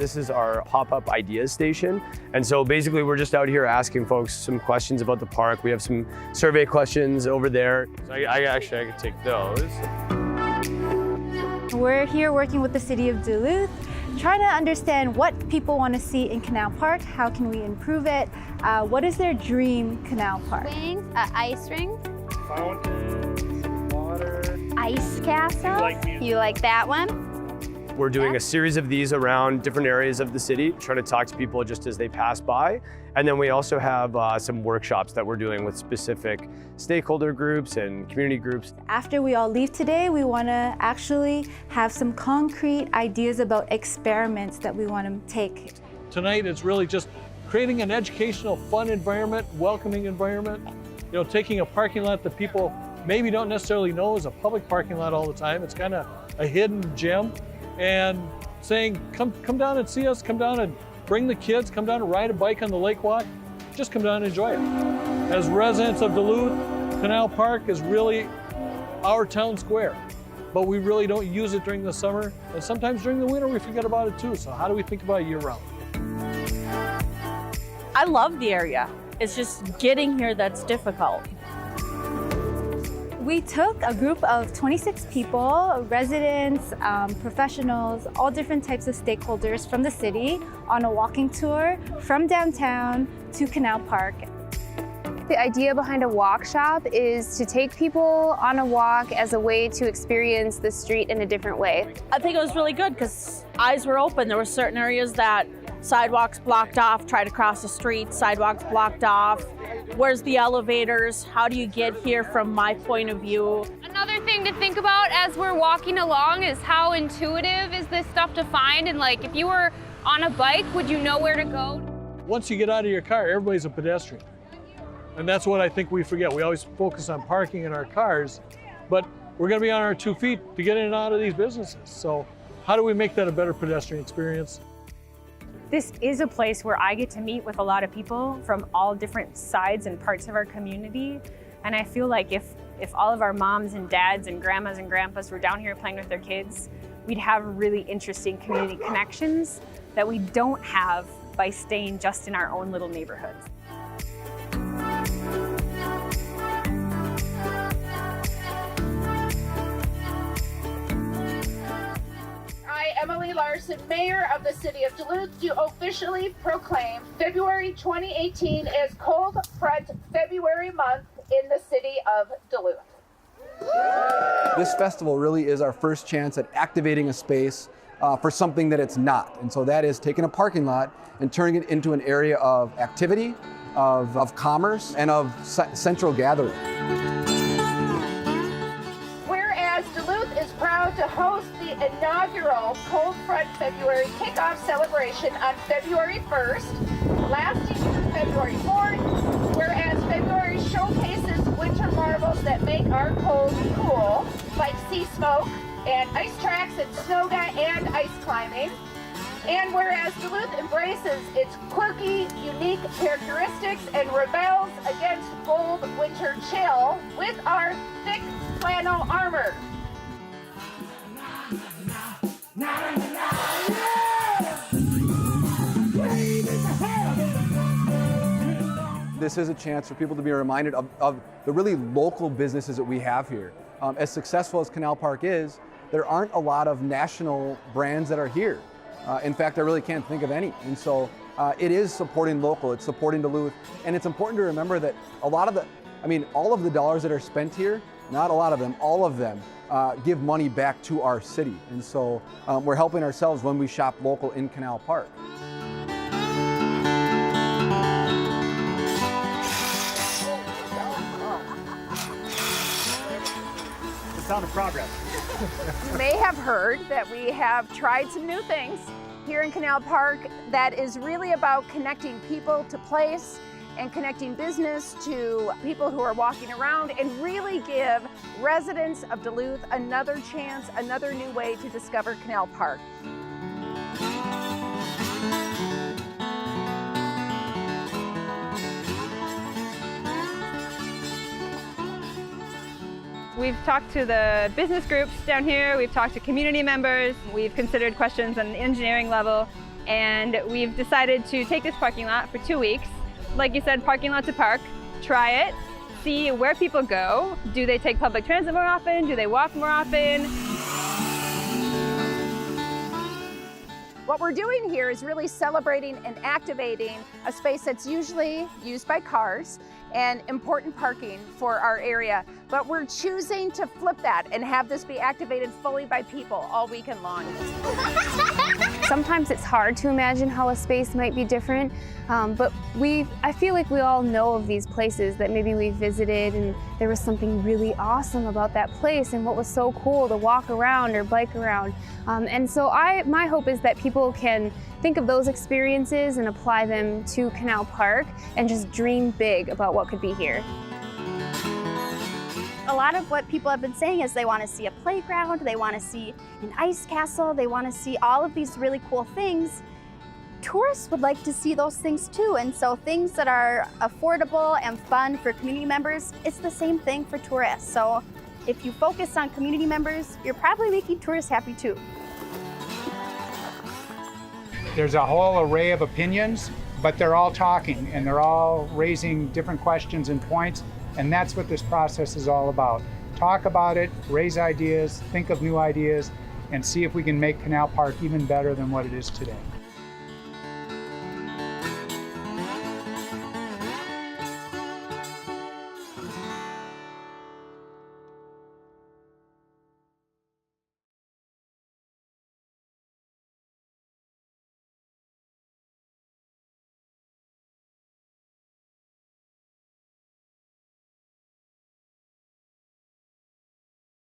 This is our pop-up ideas station. And so basically we're just out here asking folks some questions about the park. We have some survey questions over there. So I could take those. We're here working with the city of Duluth, trying to understand what people want to see in Canal Park, how can we improve it, what is their dream Canal Park? Swings, ice rink, Fountains, water. ice castle. You like that one? We're doing a series of these around different areas of the city, trying to talk to people just as they pass by. And then we also have some workshops that we're doing with specific stakeholder groups and community groups. After we all leave today, we want to actually have some concrete ideas about experiments that we want to take. Tonight it's really just creating an educational, fun environment, welcoming environment. You know, taking a parking lot that people maybe don't necessarily know is a public parking lot all the time. It's kind of a hidden gem. And saying, come down and see us, come down and bring the kids, come down and ride a bike on the lake walk, just come down and enjoy it. As residents of Duluth, Canal Park is really our town square, but we really don't use it during the summer, and sometimes during the winter we forget about it too. So how do we think about it year round? I love the area. It's just getting here that's difficult. We took a group of 26 people, residents, professionals, all different types of stakeholders from the city on a walking tour from downtown to Canal Park. The idea behind a walk shop is to take people on a walk as a way to experience the street in a different way. I think it was really good because eyes were open. There were certain areas that sidewalks blocked off, try to cross the street, sidewalks blocked off. Where's the elevators? How do you get here from my point of view? Another thing to think about as we're walking along is how intuitive is this stuff to find, and like if you were on a bike, would you know where to go? Once you get out of your car, everybody's a pedestrian. And that's what I think we forget. We always focus on parking in our cars, but we're gonna be on our 2 feet to get in and out of these businesses. So how do we make that a better pedestrian experience? This is a place where I get to meet with a lot of people from all different sides and parts of our community. And I feel like if all of our moms and dads and grandmas and grandpas were down here playing with their kids, we'd have really interesting community connections that we don't have by staying just in our own little neighborhoods. Emily Larson, Mayor of the City of Duluth, do officially proclaim February 2018 as Cold Front February month in the City of Duluth. This festival really is our first chance at activating a space for something that it's not. And so that is taking a parking lot and turning it into an area of activity, of commerce, and of central gathering. Whereas Duluth is proud to host the inaugural Cold Front February kickoff celebration on February 1st, lasting through February 4th, whereas February showcases winter marvels that make our cold cool, like sea smoke and ice tracks and snoga and ice climbing. And whereas Duluth embraces its quirky, unique characteristics and rebels against bold winter chill with our thick flannel armor. This is a chance for people to be reminded of the really local businesses that we have here. As successful as Canal Park is, there aren't a lot of national brands that are here. In fact, I really can't think of any. And so it is supporting local, it's supporting Duluth, and it's important to remember that all of the dollars that are spent here, not a lot of them, all of them, give money back to our city. And so we're helping ourselves when we shop local in Canal Park. The sound of progress. You may have heard that we have tried some new things here in Canal Park that is really about connecting people to place and connecting business to people who are walking around, and really give residents of Duluth another chance, another new way to discover Canal Park. We've talked to the business groups down here, we've talked to community members, we've considered questions on the engineering level, and we've decided to take this parking lot for 2 weeks. Like you said, parking lot to park, try it, see where people go. Do they take public transit more often? Do they walk more often? What we're doing here is really celebrating and activating a space that's usually used by cars and important parking for our area. But we're choosing to flip that and have this be activated fully by people all weekend long. Sometimes it's hard to imagine how a space might be different, but I feel like we all know of these places that maybe we visited and there was something really awesome about that place and what was so cool to walk around or bike around. And so my hope is that people can think of those experiences and apply them to Canal Park and just dream big about what could be here. A lot of what people have been saying is they want to see a playground, they want to see an ice castle, they want to see all of these really cool things. Tourists would like to see those things too, and so things that are affordable and fun for community members, it's the same thing for tourists. So if you focus on community members, you're probably making tourists happy too. There's a whole array of opinions, but they're all talking and they're all raising different questions and points. And that's what this process is all about. Talk about it, raise ideas, think of new ideas, and see if we can make Canal Park even better than what it is today.